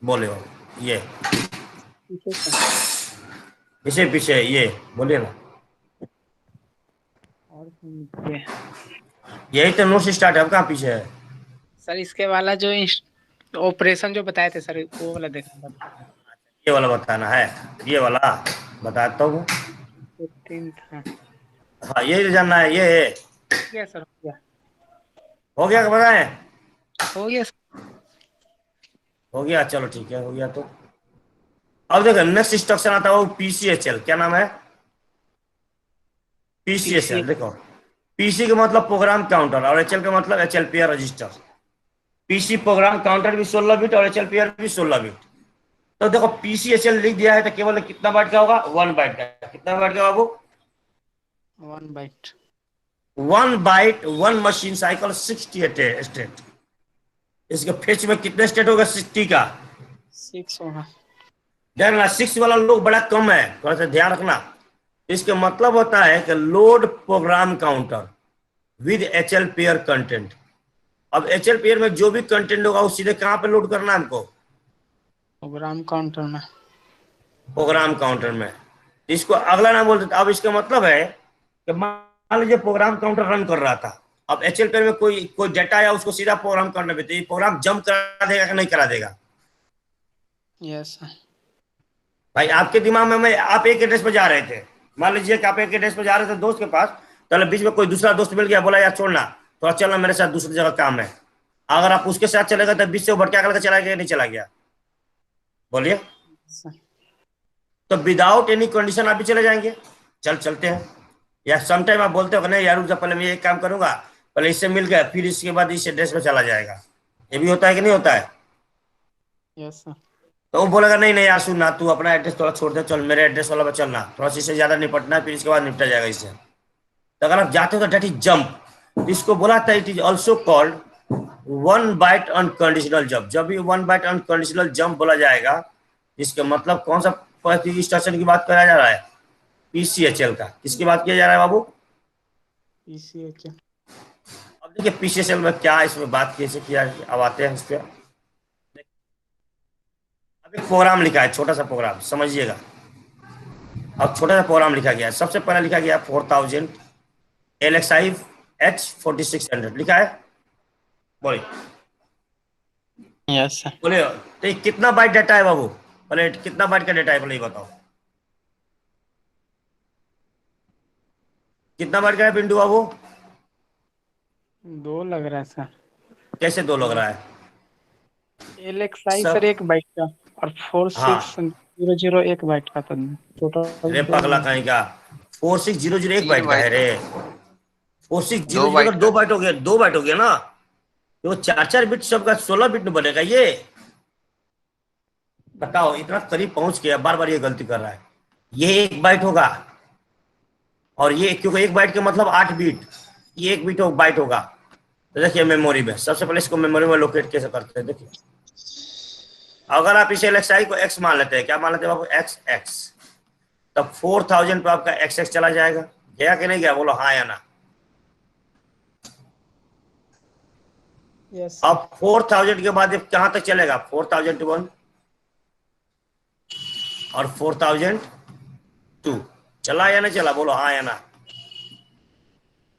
बोले बाबू। ये पीछे सर। पीछे पीछे ये बोलिए ना। और नीचे। यही तो नोट स्टार्ट है, अब कहाँ पीछे है? सर इसके वाला जो ऑपरेशन जो बताए थे सर, वो वाला देखना था। ये वाला बताना है, ये वाला बताता हूँ। 15 था। हाँ ये जानना है, ये है। गया सर, हो गया। हो गया क्या बताएं? हो गया सर। हो गया, चलो ठीक है, हो गया। तो अब देखो नेक्स्ट इंस्ट्रक्शन आता है वो पीसीएचएल। क्या नाम है? पीसी। पीसीएचएल। देखो पीसी का मतलब प्रोग्राम काउंटर और एचएल का मतलब एचएलपीआर रजिस्टर। पीसी प्रोग्राम काउंटर भी 16 बिट और एचएलपीआर भी 16 बिट। तो देखो पीसीएचएल लिख दिया है तो केवल कितना बाइट का होगा? 1 बाइट का। कितना बाइट का बाबू? 1 byte. 1 byte 1 machine cycle 68 state. इसके फेच में कितने स्टेट होगा? 60 का। 6 होगा। ध्यान रखना 6 वाला लोग बड़ा कम है, थोड़ा सा ध्यान रखना। इसके मतलब होता है कि load program counter with HL pair content. अब एचएल पेयर में जो भी कंटेंट होगा वो सीधे कहां पे लोड करना है हमको? प्रोग्राम काउंटर में। प्रोग्राम काउंटर में। इसको अगला नाम बोलते। अब इसका मतलब है कि मान लीजिए प्रोग्राम काउंटर रन कर रहा था, अब एचएल पेयर में कोई कोई डेटा आया, उसको सीधा प्रोग्राम करने पे, तो ये प्रोग्राम जंप करा देगा कि नहीं करा देगा? Yes sir. भाई आपके दिमाग में, मैं आप एक एड्रेस पे जा रहे थे, मान लीजिए कि आप एक एड्रेस पे जा रहे थे दोस्त के पास, तो बीच में कोई दूसरा दोस्त मिल गया, बोला यार छोड़ना थोड़ा, चलना मेरे साथ दूसरी जगह काम है। अगर आप उसके साथ चले गए तो बीच से वो भटका करके चला गया, नहीं चला गया? बोलिए। सर। तो विदाउट एनी कंडीशन आप भी चले जाएंगे? चलते हैं। या समटाइम आप बोलते हो नहीं यार रुक जा, पहले मैं ये काम करूंगा, पहले इससे मिल गया, फिर इसके बाद इस एड्रेस पे चला जाएगा। ये भी होता है कि नहीं होता है? Yes sir. तो वो बोलेगा नहीं नहीं यार सुनना, तू अपना एड्रेस थोड़ा छोड़ दे, चल मेरे एड्रेस वाला पे चलना, थोड़ा सा इससे ज्यादा निपटना है, फिर इसके बाद निपटा जाएगा इससे। तो अगर आप जाते हो तो डेट इज जंप। इसको बोला था it is also called 1 byte unconditional jump. जब भी 1 बाइट अनकंडीशनल जंप बोला जाएगा, इसका मतलब कौन सा स्टेशन की बात करा जा रहा है? पीसीएचएल का। किसकी बात किया जा रहा है बाबू? पीसीएच। अब देखिए पीसीएचएल में क्या इसमें बात कैसे किया, अब आते हैं इस पे। अब एक प्रोग्राम लिखा है, छोटा सा प्रोग्राम समझिएगा। अब छोटा सा प्रोग्राम लिखा गया है, सबसे पहले लिखा गया 4000 LXI H4600 लिखा है। बोलिए, यस सर। बोले तो ये कितना बाइट डाटा है बाबू? पहले कितना बाइट का डाटा है पहले ये बताओ। कितना बाइट का है पिंटू बाबू? 2 लग रहा है सर। कैसे 2 लग रहा है? LXI सब सर 1 बाइट का, और हाँ 4600 1 बाइट का, तो टोटल रे 2 पगला है। कहीं का। 4600 एक बाइट का है 3 बाइट रे। का, four six zero 2 zero byte अगर का। 2 बाइट हो गया, 2 बाइट हो गया ना, तो 4 4 बिट सबका 16 बिट में बनेगा ये। बताओ इतना करीब पहुंच गया, बार बार ये गलती कर रहा है। ये 1 बाइट होगा, और ये क्योंकि 1 बाइट का मतलब 8 बिट, ये 1 बिट बाइट होगा। तो देखिए मेमोरी में सबसे पहले इसको मेमोरी में लोकेट कैसे करते हैं देखिए। अगर आप इसे LXI को एक्स मान लेते हैं, क्या मान लेते हैं आपको? X x. तब 4000 पे आपका एक्स एक्स चला जाएगा। गया कि नहीं गया? बोलो हाँ या ना। Yes sir. अब 4000 के बाद कहां तक चलेगा? 4001 और 4002 चला या नहीं चला? बोलो हाँ या ना।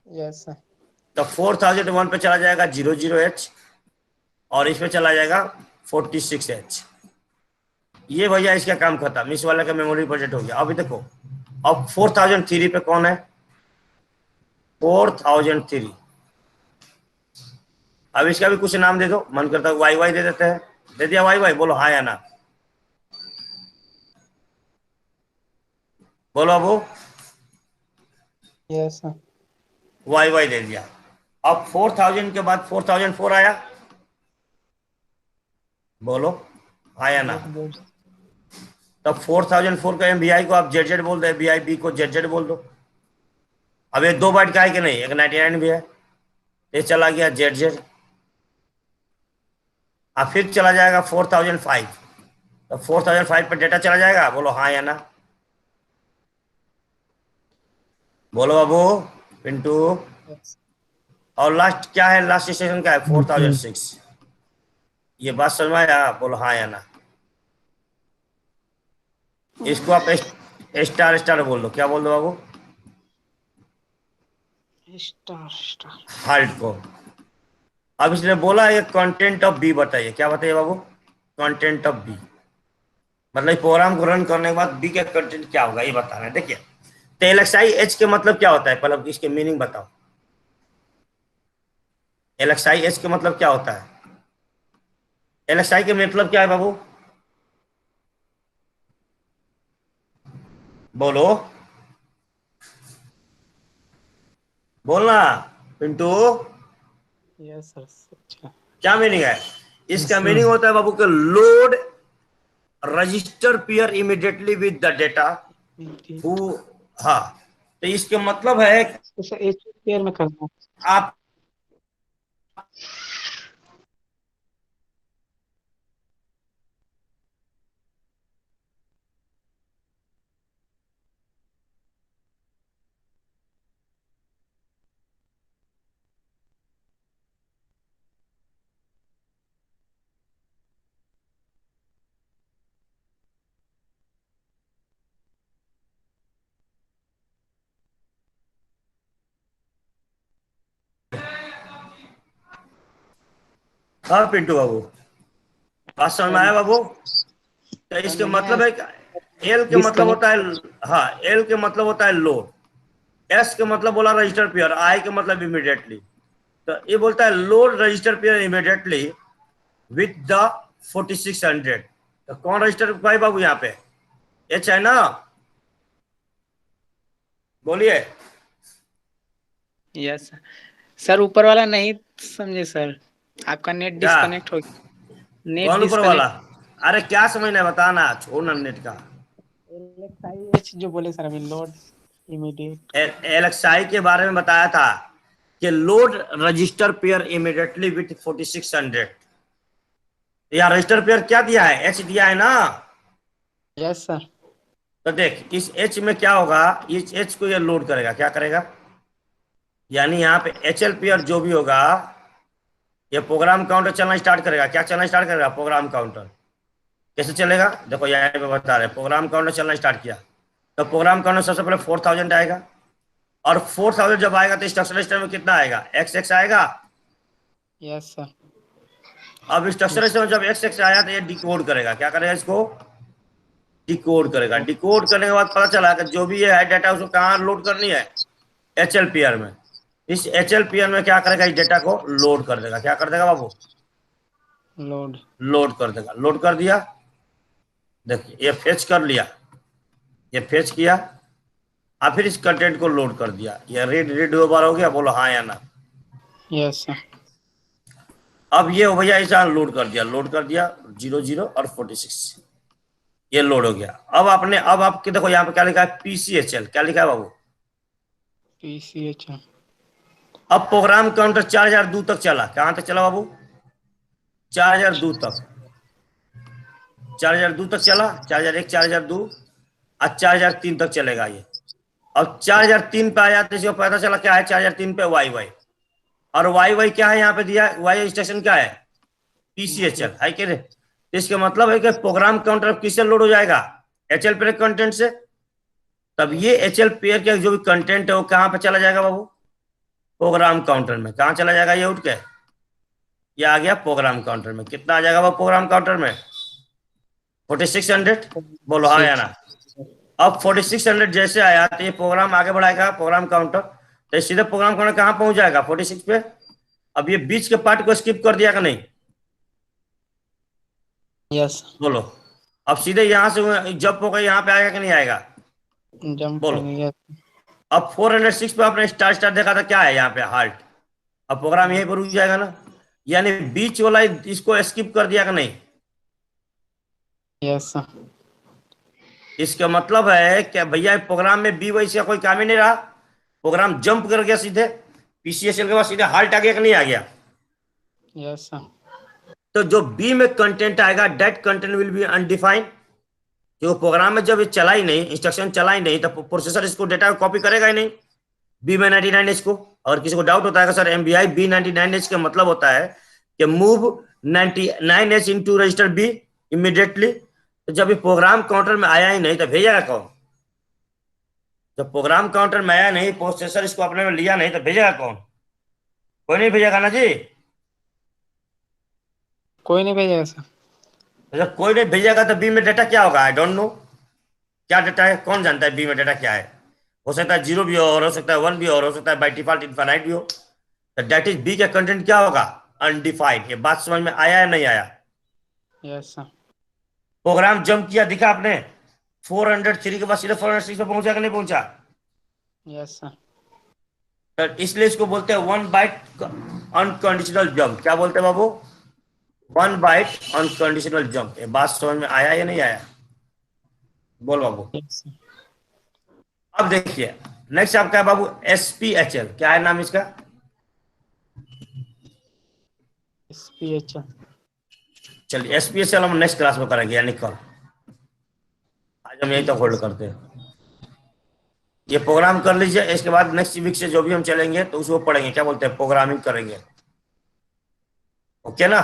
Yes sir. तो 4001 पे चला जाएगा 00H, और इस पे चला जाएगा 46H। ये भैया इसका काम खत्म, इस वाले का मेमोरी बजट हो गया। अभी देखो अब 4003 पे कौन है? 4003। अब इसका भी कुछ नाम दे दो, मन करता है वाई वाई दे देते हैं। दे दिया वाई वाई? बोलो हाँ या ना। बोलो Abu. Yes sir. Y Y दे दिया। अब 4000 के बाद 4004 आया, बोलो आया ना। तब 4004 का MVI को आप जेड बोल दो, MVI बी को जेड बोल दो। अब ये 2 बाइट का है कि नहीं, एक 99 भी है, ये चला गया जेड। अब फिर चला जाएगा 4005, तो 4005 पर डेटा चला जाएगा, बोलो हाँ या ना। बोलो बाबू पिंटू। और लास्ट क्या है, लास्ट स्टेशन क्या है, 4006। ये बात समझ में आया, बोलो हाँ या ना। इसको आप स्टार स्टार बोल दो, क्या बोल दो बाबू, स्टार स्टार। हार्ट को। अब इसने बोला ये कंटेंट ऑफ बी बताइए, क्या बताइए बाबू, कंटेंट ऑफ बी, मतलब प्रोग्राम को रन करने के बाद बी का कंटेंट क्या होगा ये बताना है। देखिए तो LXI-H के मतलब क्या होता है, पहले इसके मीनिंग बताओ। LXI-H के मतलब क्या होता है, LXI के मतलब क्या है बाबू, बोलो, बोलना पिंटू। Yes sir. क्या मीनिंग है इसका, Yes, मीनिंग sir. होता है बाबू के load register pair immediately with the data हु। हाँ, तो इसके मतलब है सर एच पेयर में करना। आप हाँ पिंटू बाबू, बात समझ में आया बाबू। तो इसके नहीं मतलब आया। है एल के मतलब होता डिस्कनेक्ट। है, हाँ एल के मतलब होता है लोड, एस के मतलब बोला रजिस्टर पेयर, आई के मतलब इमीडिएटली। तो ये बोलता है load register pair immediately with the 4600। तो कौन रजिस्टर भाई बाबू यहाँ पे, एच है ना, बोलिए। यस सर, ऊपर वाला नहीं समझे सर, आपका नेट क्या, डिस्कनेक्ट हो गया। नेट कौन ऊपर वाला, डिस्कनेक्ट। अरे क्या समझना है बताना, छोड़ना नेट का। LXI-H जो बोले सर अभी, लोड इमीडिएट। LXI के बारे में बताया था कि load register pair immediately with 4600। या रजिस्टर पेयर क्या दिया है, एच दिया है ना। Yes sir. तो देख इस एच में क्या होगा, इस एच को ये लोड करेगा, क्या करेगा, यानी यहाँ पे HL पेयर जो भी होगा ये प्रोग्राम काउंटर चलना स्टार्ट करेगा। क्या चलना स्टार्ट करेगा, प्रोग्राम काउंटर। कैसे चलेगा, देखो यहाँ पे बता रहे प्रोग्राम काउंटर चलना स्टार्ट किया, तो प्रोग्राम काउंटर सबसे पहले 4000 आएगा, और 4000 जब आएगा तो इंस्ट्रक्शन रजिस्टर में कितना आएगा, XX आएगा। Yes sir. अब इंस्ट्रक्शन रजिस्टर में जब XX आया तो ये डिकोड करेगा, क्या करेगा, इसको डिकोड करेगा। डिकोड करने के बाद पता चला कि जो भी ये है डाटा उसको कहाँ लोड करनी है, HL पेयर में। इस HL पेयर में क्या करेगा, इस डेटा को लोड कर देगा, क्या कर देगा बाबू, लोड। लोड कर देगा। लोड कर दिया, देखिए ये फेच कर लिया, ये फेच किया, और फिर इस कंटेंट को लोड कर दिया। ये रीड रीड 2 बार हो गया, बोलो हाँ या ना। Yes sir. अब ये हो भैया ऐसा लोड कर दिया, लोड कर दिया 00 और 46, ये लोड हो गया। अब आपने, अब आपके देखो यहाँ पे क्या लिखा है, PCHL, क्या लिखा है बाबू। PCH। अब प्रोग्राम काउंटर 4002 तक चला, कहां तक चला बाबू, 4002 तक, 4002 तक चला, 4001, 4002 और 4003 तक चलेगा ये। अब 4003 पे आया तो इसको पता चला क्या है, 4003 पे वाई वाई, और वाई वाई क्या है यहाँ पे दिया, वाई स्टेशन क्या है, PCHL है कि नहीं। तो इसका मतलब है कि प्रोग्राम काउंटर किससे लोड हो जाएगा, HL पेयर कंटेंट से। तब ये HL पेयर का जो भी कंटेंट है वो कहां पे चला जाएगा बाबू, प्रोग्राम काउंटर में। कहां चला जाएगा, ये उठ के ये आ गया प्रोग्राम काउंटर में। कितना आ जाएगा बाबू प्रोग्राम काउंटर में, 4600, बोलो हाँ या ना। अब 4600 जैसे आया तो ये प्रोग्राम आगे बढ़ाएगा प्रोग्राम काउंटर, तो सीधे प्रोग्राम काउंटर कहां पहुंच जाएगा, 46 पे। अब ये बीच के पार्ट को स्किप कर दिया कि नहीं, यस। बोलो। अब सीधे यहां से जब होगा यहाँ पे आएगा कि नहीं आएगा, जंप बोलो। करेंगे। अब 406 पे आपने स्टार स्टार देखा था, क्या है यहाँ पे हार्ट। अब प्रोग्राम यहीं पर रुक जाएगा ना, यानी बीच वाला इसको स्किप कर दिया कि नहीं। Yes sir. इसका मतलब है कि भैया प्रोग्राम में बी वैसे का कोई काम ही नहीं रहा, प्रोग्राम जंप कर गया सीधे पीसीएसएल के बाद, सीधे हाल्ट आ गया कि नहीं आ गया। Yes sir. तो जो बी में कंटेंट आएगा that content will be undefined, जो प्रोग्राम में जब ये चला ही नहीं, इंस्ट्रक्शन चला ही नहीं, तो प्रोसेसर इसको डेटा कॉपी करेगा ही नहीं बी में 99H को। और किसी को डाउट होता है कि सर एमबीआई बी 99H का मतलब होता है कि move 99H into register B immediately. तो जब ये प्रोग्राम काउंटर में आया ही नहीं तो भेजेगा कौन। जब प्रोग्राम काउंटर में आया नहीं, प्रोसेसर इसको अपने में लिया नहीं, तो भेजेगा कौन। कोई नहीं भेजेगा ना जी। कोई नहीं भेजेगा सर। जब कोई नहीं भेजेगा तो बी में डेटा क्या होगा, आई डोंट नो क्या डेटा है, कौन जानता है बी में डेटा क्या है। हो सकता है 0 भी हो सकता है 1 भी हो सकता है बाई डिफॉल्ट इनफाइनाइट भी हो। तो दैट इज बी का कंटेंट क्या होगा, अनडिफाइंड। ये बात समझ में आया या नहीं आया। Yes sir. प्रोग्राम जंप किया दिखा आपने, 403 के बाद सीधे 406 पे पहुंचा कि नहीं पहुंचा। Yes sir. तो इसलिए इसको बोलते हैं 1 बाइट अनकंडीशनल जंप। क्या बोलते हैं बाबू, 1 बाइट अनकंडीशनल जंप। ये बात समझ में आया या नहीं आया, बोल बाबू। Yes sir. अब देखिए नेक्स्ट आपका है बाबू एसपीएचएल। क्या है नाम इसका, SPHL। चलिए एसपीएचएल हम नेक्स्ट क्लास में करेंगे, यानी कल। आज हम यहीं तक होल्ड करते हैं। ये प्रोग्राम कर लीजिए, इसके बाद नेक्स्ट वीक से जो भी हम चलेंगे तो उसको पढ़ेंगे, क्या बोलते हैं, प्रोग्रामिंग करेंगे। ओके ना।